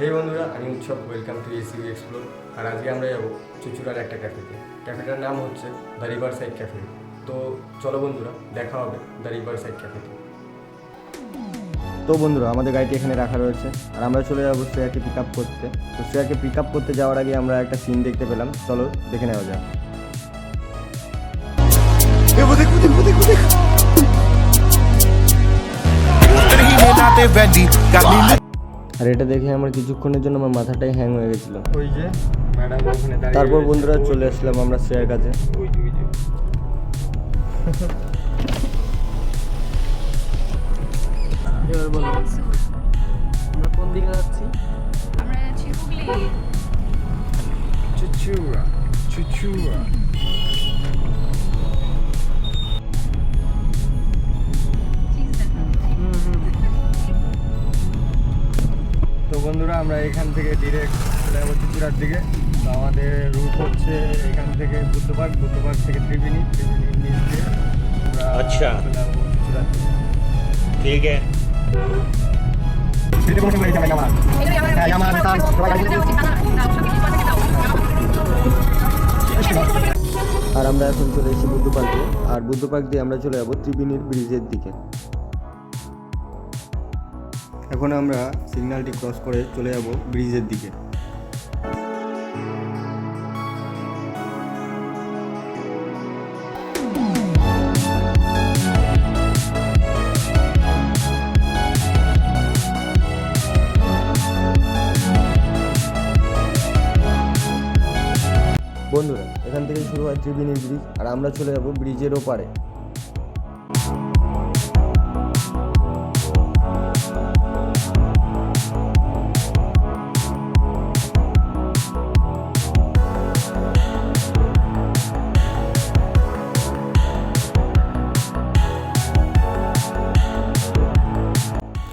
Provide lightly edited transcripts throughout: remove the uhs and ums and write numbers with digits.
হে বন্ধুরা, আমি Utsav. Welcome to এসিউ এক্সপ্লোর। আর আজকে আমরা যাবো চুচুড়ার একটা ক্যাফেতে। ক্যাফেটার নাম হচ্ছে দ্য রিভার সাইড ক্যাফে। তো চলো বন্ধুরা, দেখা হবে দ্য রিভার সাইড ক্যাফেতে। তো বন্ধুরা, আমাদের গাড়িটি এখানে রাখা রয়েছে আর আমরা চলে যাবো শ্রেয়াকে পিক আপ করতে। তো শ্রেয়াকে পিক আপ করতে যাওয়ার আগে আমরা একটা সিন দেখতে পেলাম, চলো দেখে নেওয়া যাক। আর এটা দেখে আমার কিছুক্ষণের জন্য আমার মাথাটাই হ্যাং হয়ে গেছিল। ওই যে ম্যাডাম ওখানে দাঁড়িয়ে তারপর রয়েছে। বন্ধুরা চলে আসলাম আমরা শ্রেয়ার কাছে। ওই যে এবার বলো আমরা কোন দিকে যাচ্ছি? আমরা যাচ্ছি হুগলি। চুচুড়া। তো বন্ধুরা, আমরা এখান থেকে ডিরেক্ট চলে যাবো চুচুড়ার দিকে। তো আমাদের রুট হচ্ছে এখান থেকে বুদ্ধ পার্ক থেকে ত্রিবেণী নিচ দিয়ে আমরা আচ্ছা। চলে যাবো চুচুড়ার দিকে। ठीक है। আর আমরা এখন চলে এসেছি বুদ্ধ পার্কে, আর বুদ্ধ পার্ক দিয়ে আমরা চলে যাবো ত্রিবেণীর ব্রিজের দিকে। এখন আমরা সিগন্যালটি ক্রস করে চলে যাব ব্রিজের দিকে। বন্ধুরা, এখান থেকে শুরু হয় ত্রিবেণী ব্রিজ আর আমরা চলে যাব ব্রিজের ওপারে।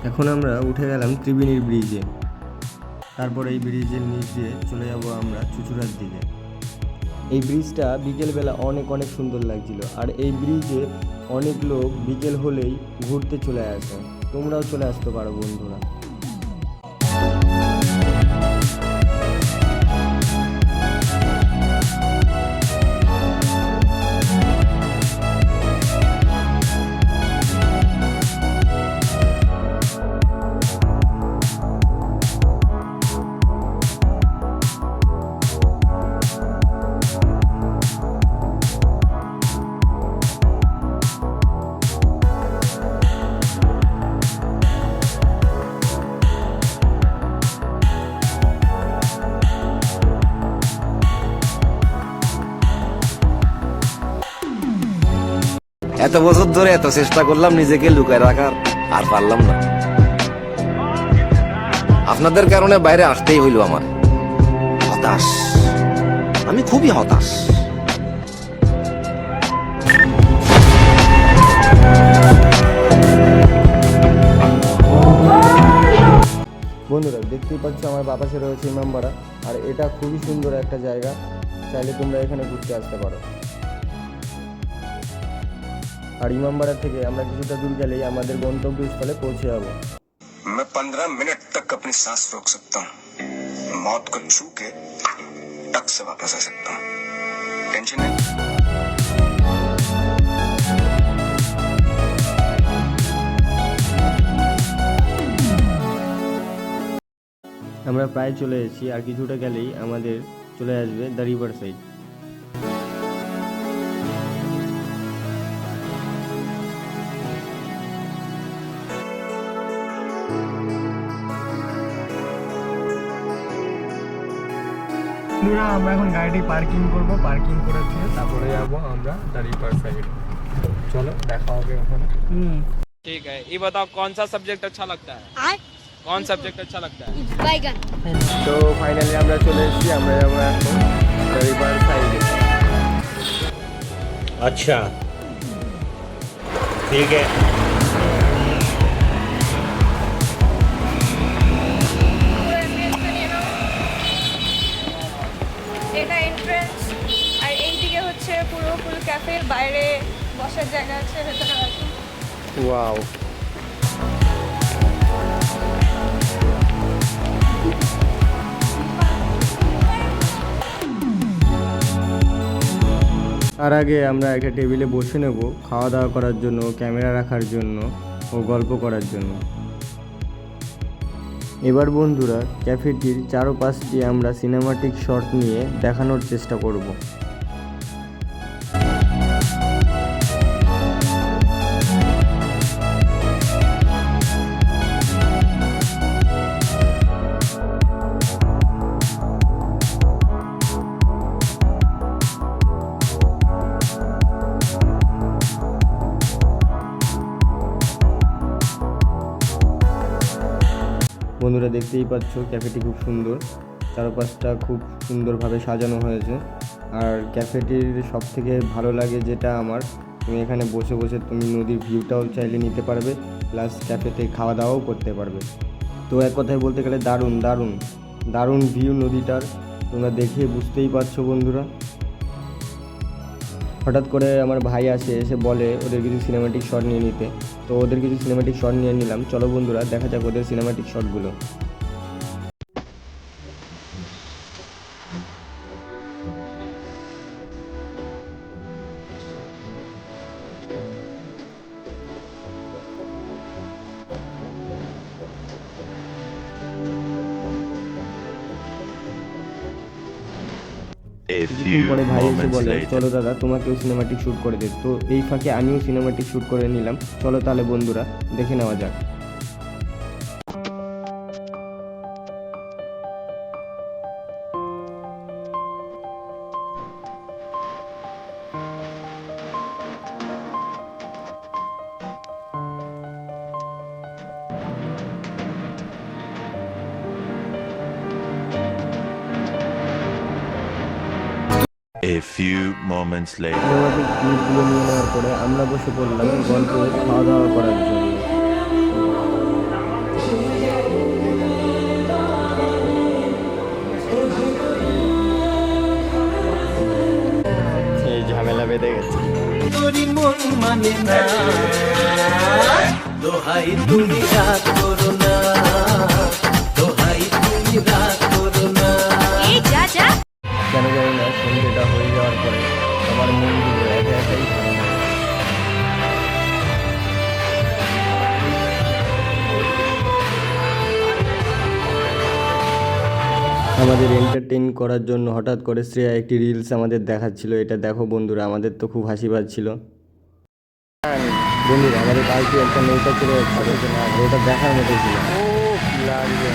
এখন আমরা উঠে গেলাম ত্রিবেণীর ব্রিজে। তারপর এই ব্রিজের নিচ দিয়ে চলে যাব আমরা চুচুড়ার দিকে। এই ব্রিজটা বিকেলবেলা অনেক সুন্দর লাগছিল, আর এই ব্রিজে অনেক লোক বিকেল হলেই ঘুরতে চলে আসে। তোমরাও চলে আসতে পারো বন্ধুরা। এত বছর ধরে এত চেষ্টা করলাম নিজেকে লুকায় রাখার, আর পারলাম না। আপনাদের কারণে বাইরে আসতেই হইল আমার। হতাশ, আমি খুবই হতাশ। বন্ধুরা, দেখতেই পাচ্ছ আমার বাপাসে রয়েছে ইমামবাড়া, আর এটা খুবই সুন্দর একটা জায়গা। চাইলে তোমরা এখানে ঘুরতে আসতে পারো। আর ইমামবাড়া থেকে আমরা কিছুটা দূর গেলেই আমাদের গন্তব্যস্থলে পৌঁছে যাব। मैं 15 मिनट तक अपनी सांस रोक सकता हूँ, मौत को छू के टक से वापस आ सकता हूँ। टेंशन नहीं। আমরা প্রায় চলে এসেছি, আর কিছুটা গেলেই আমাদের চলে আসবে দ্য রিভার সাইড। আমরা এখন গাড়িটি পার্কিং করব। পার্কিং করে দিয়ে তারপরে যাবো আমরা দ্য রিভার সাইড। চলো দেখা হবে ওখানে। ठीक है, ये बताओ कौन सा सब्जेक्ट अच्छा लगता है? कौन सब्जेक्ट अच्छा लगता है? বাইগান। তো ফাইনালি আমরা চলে এসেছি, আমরা যাবো এখন দ্য রিভার সাইডে। अच्छा, ठीक है। এটা এন্ট্রান্স, আর এইদিকে হচ্ছে পুরো ফুল ক্যাফের বাইরে বসার জায়গা আছে, ভেতরে আছে। ওয়াও। আর আগে আমরা একটা টেবিলে বসে নেব খাওয়া দাওয়া করার জন্য, ক্যামেরা রাখার জন্য ও গল্প করার জন্য। এবার বন্ধুরা ক্যাফেটির চারপাশটি আমরা সিনেমাটিক শট নিয়ে দেখানোর চেষ্টা করব। বন্ধুরা দেখতেই পাচ্ছ ক্যাফেটি খুব সুন্দর, চারপাশটা খুব সুন্দরভাবে সাজানো হয়েছে। আর ক্যাফেটির সব থেকে ভালো লাগে যেটা আমার, তুমি এখানে বসে বসে তুমি নদীর ভিউটাও চাইলে নিতে পারবে, প্লাস ক্যাফেতে খাওয়া দাওয়াও করতে পারবে। তো এক কথায় বলতে গেলে দারুণ দারুণ দারুণ ভিউ নদীটার, তোমরা দেখে বুঝতেই পারছো বন্ধুরা। হঠাৎ করে আমার ভাই এসে বলে ওদের কিছু সিনেমাটিক শট নিয়ে নিতে, তো ওদের কিছু সিনেমাটিক শট নিয়ে নিলাম। চলো বন্ধুরা দেখা যাক ওদের সিনেমাটিক শটগুলো। কিছুক্ষণ পরে ভাই এসে বলে চলো দাদা তোমাকেও সিনেমাটিক শ্যুট করে দে। তো এই ফাঁকে আমিও সিনেমাটিক শ্যুট করে নিলাম। চলো তাহলে বন্ধুরা দেখে নেওয়া যাক। A few moments later. Cinematic ক্লিপগুলো নিয়ে নেওয়ার পরে আমরা বসে পড়লাম গল্প খাওয়া দাওয়া করার জন্য। এই ঝামেলা বেঁধে গেছে। দোহাই তুমি রাত করো না, দোহাই তুমি রাত করো না। কেন জানি না সন্ধ্যেটা হয়ে যাওয়ার পরে আমার মনগুলো একা একাই ভালো লাগে। আমাদের এন্টারটেইন করার জন্য হঠাৎ করে শ্রেয়া একটি রিলস আমাদের দেখাচ্ছিল। এটা দেখো বন্ধুরা, আমাদের তো খুব হাসি পাচ্ছিল। বন্ধুরা আমাদের পাশে একটা নৌকা চলে যাচ্ছে, ওটা দেখার মতো ছিল। ও লাগবে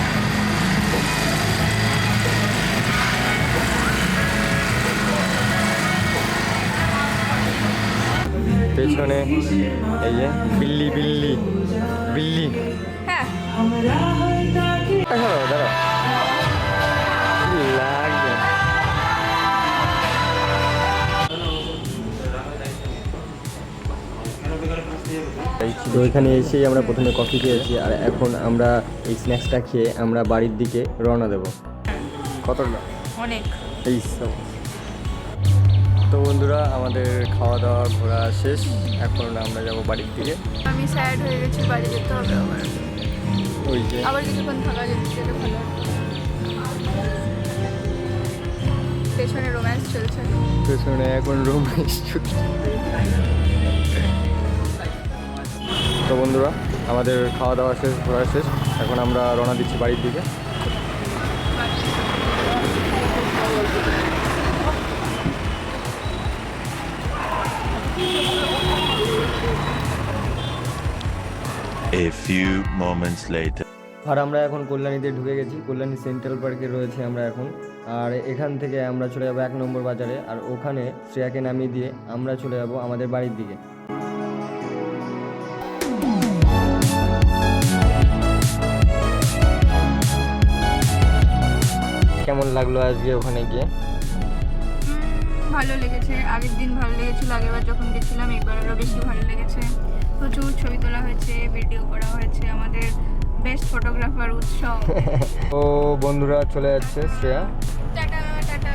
পেছনে এই যে বিল্লি বিল্লি বিল্লি। হ্যাঁ দাঁড়াও দাঁড়াও, লাগবে। তো এখানে এসেই আমরা প্রথমে কফি খেয়েছি, আর এখন আমরা এই স্ন্যাক্সটা খেয়ে আমরা বাড়ির দিকে রওনা দেব। কতটা অনেক এই সব। তো বন্ধুরা আমাদের খাওয়া দাওয়া ঘোরা শেষ, এখন আমরা যাব বাড়ির দিকে। আমি স্যাড হয়ে গেছি, বাড়ি যেতে হবে আবার। ওই যে আবার কিছুক্ষণ থাকা যেতে ভালো। পেছনে রোম্যান্স চলছে। পেছনে এখন রোম্যান্স চলছে। তো বন্ধুরা আমাদের খাওয়া দাওয়া শেষ, ঘোরা শেষ, এখন আমরা রওনা দিচ্ছি বাড়ির দিকে। A few moments later. আর আমরা এখন কল্যাণীতে ঢুকে গেছি, কল্যাণী সেন্ট্রাল পার্কে রয়েছে আমরা এখন। আর এখান থেকে আমরা চলে যাবো 1 নম্বর বাজারে, আর ওখানে শ্রেয়াকে নামিয়ে দিয়ে আমরা চলে যাবো আমাদের বাড়ির দিকে। কেমন লাগলো আজকে ওখানে গিয়ে? ভালো লেগেছে, আগের দিন ভালো লেগেছিল, আগেরবার যখন গেছিলাম, এবার আরও বেশি ভালো লেগেছে। প্রচুর ছবি তোলা হয়েছে, ভিডিও করা হয়েছে, আমাদের বেস্ট ফটোগ্রাফার উৎসব। ও বন্ধুরা চলে যাচ্ছে শ্রেয়া। Tata tata.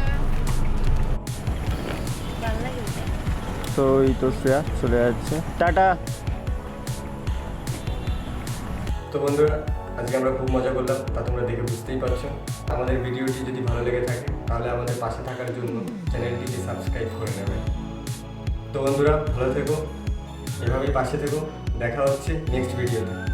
তো এই তো শ্রেয়া চলে যাচ্ছে, টাটা। তো বন্ধুরা আজকে আমরা খুব মজা করলাম, তা তোমরা দেখে বুঝতেই পারছো। আমাদের ভিডিওটি যদি ভালো লেগে থাকে তাহলে আমাদের পাশে থাকার জন্য চ্যানেলটিকে সাবস্ক্রাইব করে নেবে। তো বন্ধুরা ভালো থেকো, এভাবেই পাশে থেকো, দেখা হচ্ছে নেক্সট ভিডিওতে।